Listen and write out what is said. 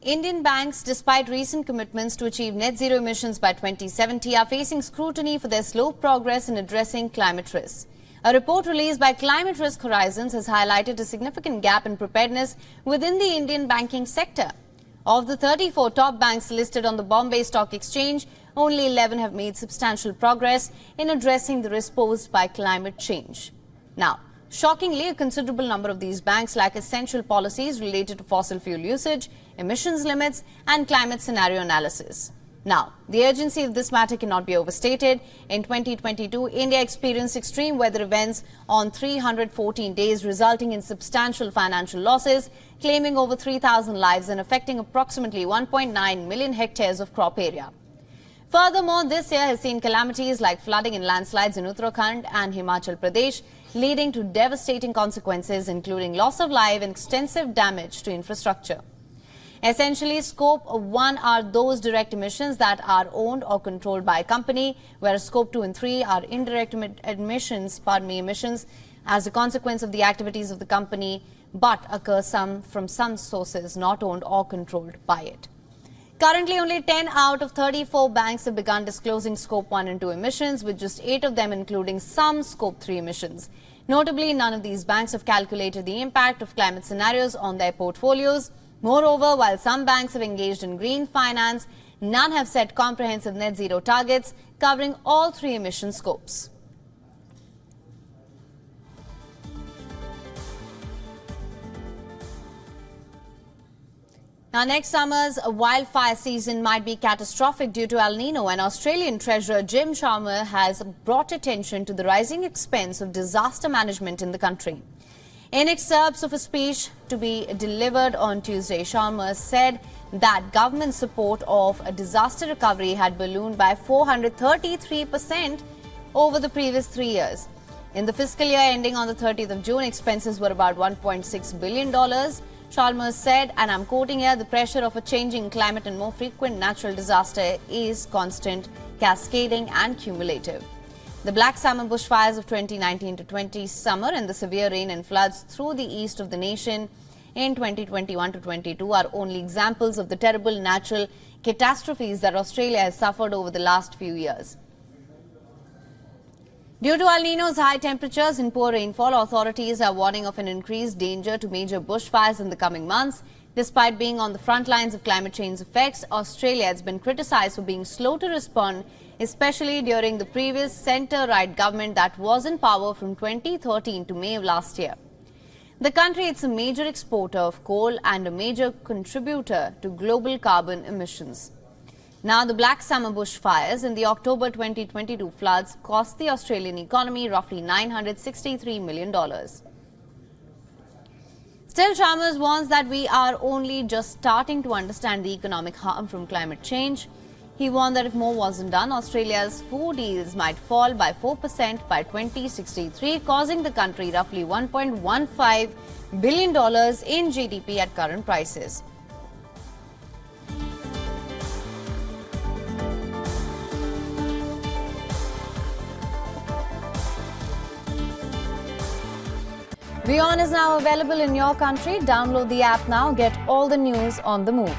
Indian banks, despite recent commitments to achieve net zero emissions by 2070, are facing scrutiny for their slow progress in addressing climate risks. A report released by Climate Risk Horizons has highlighted a significant gap in preparedness within the Indian banking sector. Of the 34 top banks listed on the Bombay Stock Exchange, only 11 have made substantial progress in addressing the risk posed by climate change. Now, shockingly, a considerable number of these banks lack essential policies related to fossil fuel usage, emissions limits, and climate scenario analysis. Now, the urgency of this matter cannot be overstated. In 2022, India experienced extreme weather events on 314 days, resulting in substantial financial losses, claiming over 3,000 lives and affecting approximately 1.9 million hectares of crop area. Furthermore, this year has seen calamities like flooding and landslides in Uttarakhand and Himachal Pradesh, leading to devastating consequences, including loss of life and extensive damage to infrastructure. Essentially, Scope 1 are those direct emissions that are owned or controlled by a company, whereas Scope 2 and 3 are indirect emissions as a consequence of the activities of the company, but occur from some sources not owned or controlled by it. Currently, only 10 out of 34 banks have begun disclosing Scope 1 and 2 emissions, with just 8 of them including some Scope 3 emissions. Notably, none of these banks have calculated the impact of climate scenarios on their portfolios. Moreover, while some banks have engaged in green finance, none have set comprehensive net zero targets covering all 3 emission scopes. Now, next summer's wildfire season might be catastrophic due to El Nino, and Australian Treasurer Jim Chalmers has brought attention to the rising expense of disaster management in the country. In excerpts of a speech to be delivered on Tuesday, Chalmers said that government support of a disaster recovery had ballooned by 433% over the previous 3 years. In the fiscal year ending on the 30th of June, expenses were about $1.6 billion. Chalmers said, and I'm quoting here, the pressure of a changing climate and more frequent natural disaster is constant, cascading and cumulative. The Black Summer bushfires of 2019 to 20 summer and the severe rain and floods through the east of the nation in 2021 to 22 are only examples of the terrible natural catastrophes that Australia has suffered over the last few years. Due to El Nino's high temperatures and poor rainfall, authorities are warning of an increased danger to major bushfires in the coming months. Despite being on the front lines of climate change effects, Australia has been criticized for being slow to respond, especially during the previous centre-right government that was in power from 2013 to May of last year. The country is a major exporter of coal and a major contributor to global carbon emissions. Now, the Black Summer bushfires and the October 2022 floods cost the Australian economy roughly $963 million. Still, Chalmers warns that we are only just starting to understand the economic harm from climate change. He warned that if more wasn't done, Australia's food yields might fall by 4% by 2063, causing the country roughly $1.15 billion in GDP at current prices. WION is now available in your country. Download the app now. Get all the news on the move.